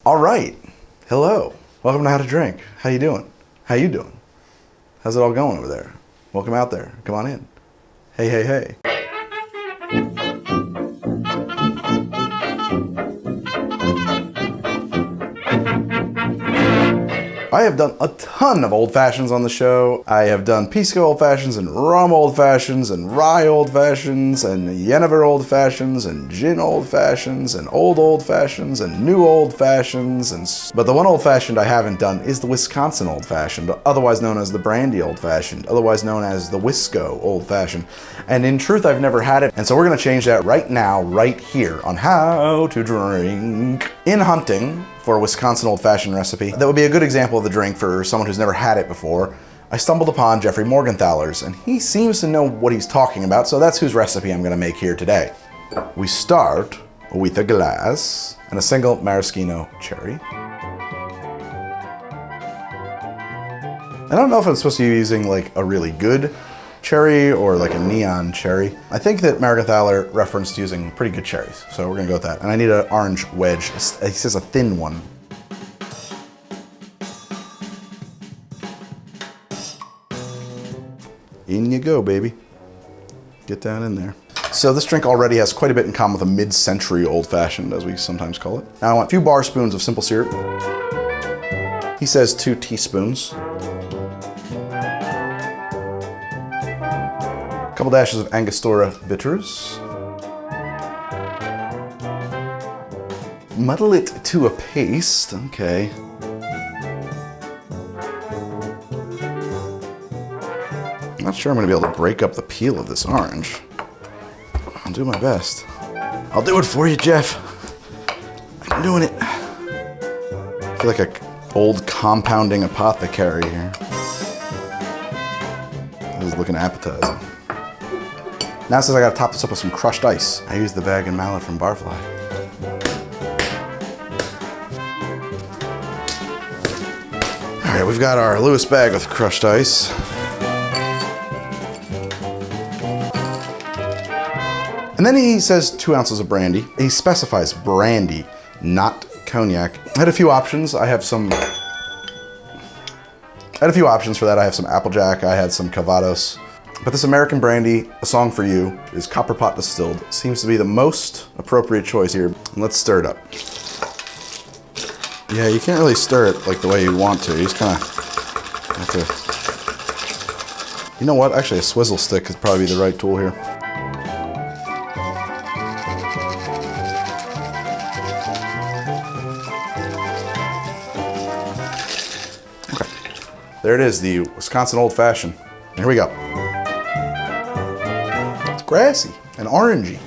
All right, hello. Welcome to How to Drink. How you doing? How you doing? How's it all going over there? Welcome out there. Come on in. Hey, hey, hey. I have done a ton of old fashions on the show. I have done pisco old fashions and rum old fashions and rye old fashions and Jenever old fashions and gin old fashions and old fashions and new old fashions. But the one old fashioned I haven't done is the Wisconsin old fashioned, otherwise known as the Brandy old fashioned, otherwise known as the Wisco old fashioned. And in truth, I've never had it. And so we're gonna change that right now, right here on How to Drink. In hunting for a Wisconsin old fashioned recipe that would be a good example of the drink for someone who's never had it before, I stumbled upon Jeffrey Morgenthaler's, and he seems to know what he's talking about, so that's whose recipe I'm gonna make here today. We start with a glass and a single maraschino cherry. I don't know if I'm supposed to be using like a really good cherry or like a neon cherry. I think that Morgenthaler referenced using pretty good cherries, so we're gonna go with that. And I need an orange wedge. He says a thin one. In you go, baby. Get down in there. So this drink already has quite a bit in common with a mid-century old fashioned, as we sometimes call it. Now I want a few bar spoons of simple syrup. He says 2 teaspoons. Couple dashes of Angostura bitters. Muddle it to a paste, okay. I'm not sure I'm gonna be able to break up the peel of this orange. I'll do my best. I'll do it for you, Jeff. I'm doing it. I feel like an old compounding apothecary here. This is looking appetizing. Now it says I gotta top this up with some crushed ice. I used the bag and mallet from Barfly. All right, we've got our Lewis bag with crushed ice. And then he says 2 ounces of brandy. He specifies brandy, not cognac. I had a few options. I had a few options for that. I have some Applejack, I had some Cavados. But this American brandy, A Song for You, is copper pot distilled. Seems to be the most appropriate choice here. Let's stir it up. Yeah, you can't really stir it like the way you want to. You just kind of have to. You know what? Actually, a swizzle stick could probably be the right tool here. Okay. There it is, the Wisconsin Old Fashioned. Here we go. Grassy and orangey.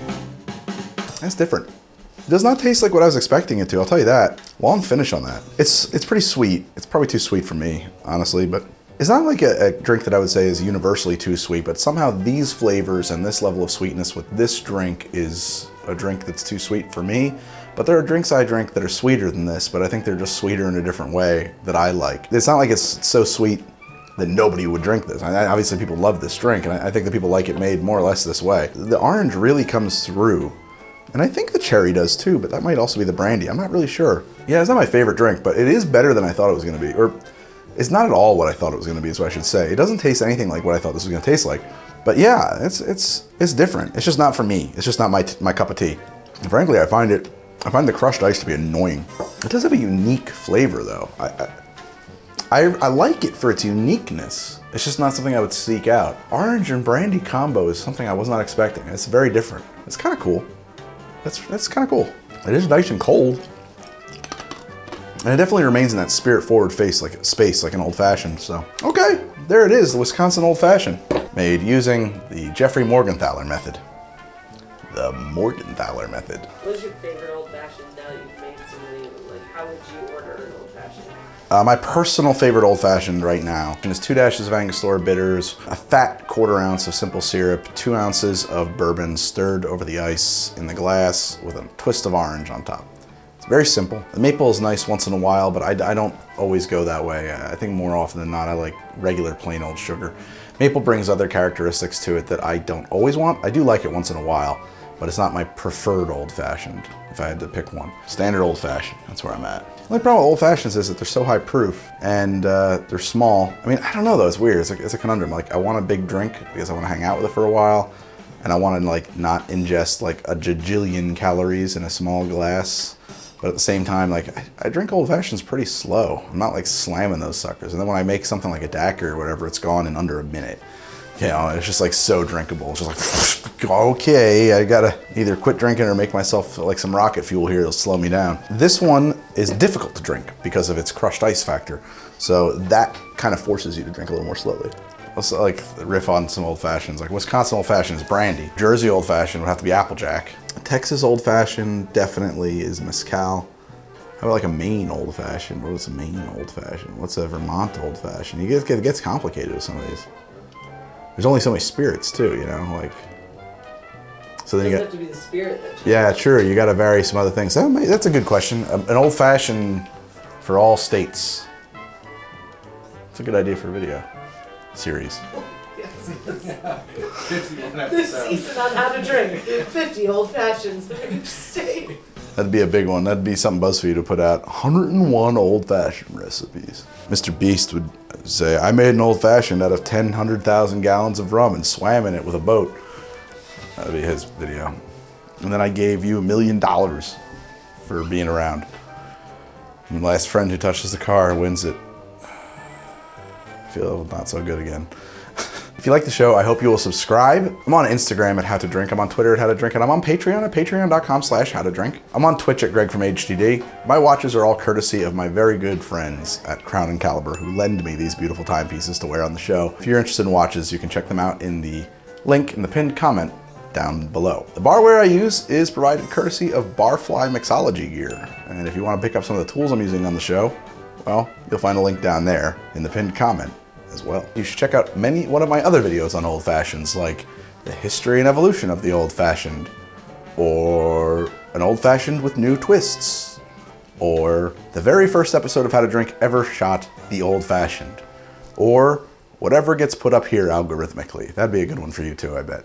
That's different. It does not taste like what I was expecting it to, I'll tell you that. Long finish on that. It's pretty sweet. It's probably too sweet for me, honestly, but it's not like a drink that I would say is universally too sweet, but somehow these flavors and this level of sweetness with this drink is a drink that's too sweet for me. But there are drinks I drink that are sweeter than this, but I think they're just sweeter in a different way that I like. It's not like it's so sweet that nobody would drink this. Obviously people love this drink, and I think that people like it made more or less this way. The orange really comes through, and I think the cherry does too, but that might also be the brandy. I'm not really sure. Yeah, it's not my favorite drink, but it is better than I thought it was gonna be. Or it's not at all what I thought it was gonna be, is what I should say. It doesn't taste anything like what I thought this was gonna taste like. But yeah, it's different. It's just not for me. It's just not my cup of tea. And frankly, I find the crushed ice to be annoying. It does have a unique flavor though. I like it for its uniqueness. It's just not something I would seek out. Orange and brandy combo is something I was not expecting. It's very different. It's kind of cool. That's kind of cool. It is nice and cold. And it definitely remains in that spirit forward space like an old fashioned, so. Okay, there it is, the Wisconsin Old Fashioned. Made using the Jeffrey Morgenthaler method. The Morgenthaler method. What's your favorite old fashioned now that you've made something? Like, how would you order an old fashioned? My personal favorite old fashioned right now is 2 dashes of Angostura bitters, a fat 1/4 ounce of simple syrup, 2 ounces of bourbon stirred over the ice in the glass with a twist of orange on top. It's very simple. The maple is nice once in a while, but I don't always go that way. I think more often than not, I like regular plain old sugar. Maple brings other characteristics to it that I don't always want. I do like it once in a while, but it's not my preferred old fashioned, if I had to pick one. Standard old fashioned, that's where I'm at. The only problem with old fashions is that they're so high proof and they're small. I mean, I don't know though, it's weird. It's a conundrum. Like I want a big drink because I want to hang out with it for a while, and I want to like not ingest like a jajillion calories in a small glass. But at the same time, like I drink old fashions pretty slow. I'm not like slamming those suckers. And then when I make something like a daiquiri or whatever, it's gone in under a minute. You know, it's just like so drinkable. It's just like, okay, I gotta either quit drinking or make myself like some rocket fuel here. It'll slow me down. This one is difficult to drink because of its crushed ice factor. So that kind of forces you to drink a little more slowly. Let's like riff on some old fashions. Like Wisconsin old fashioned is brandy. Jersey old fashioned would have to be Applejack. Texas old fashioned definitely is mezcal. How about like a Maine old fashioned? What is a Maine old fashioned? What's a Vermont old fashioned? It gets complicated with some of these. There's only so many spirits too, you know, like. So then It you doesn't got. have to be the spirit that Yeah, true. You got to vary some other things. That's a good question. An old fashioned for all states. It's a good idea for a video series. This season on how to drink 50 old fashions in each state. That'd be a big one. That'd be something BuzzFeed would put out. 101 old fashioned recipes. Mr. Beast would say, I made an old fashioned out of 100,000 gallons of rum and swam in it with a boat. That'd be his video. And then I gave you $1 million for being around. And the last friend who touches the car wins it. I feel not so good again. If you like the show, I hope you will subscribe. I'm on Instagram at How to Drink. I'm on Twitter at How to Drink, and I'm on Patreon at patreon.com/howtodrink. I'm on Twitch at Greg from HTD. My watches are all courtesy of my very good friends at Crown and Caliber who lend me these beautiful timepieces to wear on the show. If you're interested in watches, you can check them out in the link in the pinned comment down below. The barware I use is provided courtesy of Barfly Mixology gear. And if you want to pick up some of the tools I'm using on the show, well, you'll find a link down there in the pinned comment as well. You should check out one of my other videos on old fashions, like the history and evolution of the old fashioned, or an old fashioned with new twists, or the very first episode of How to Drink ever shot the old fashioned, or whatever gets put up here algorithmically. That'd be a good one for you too, I bet.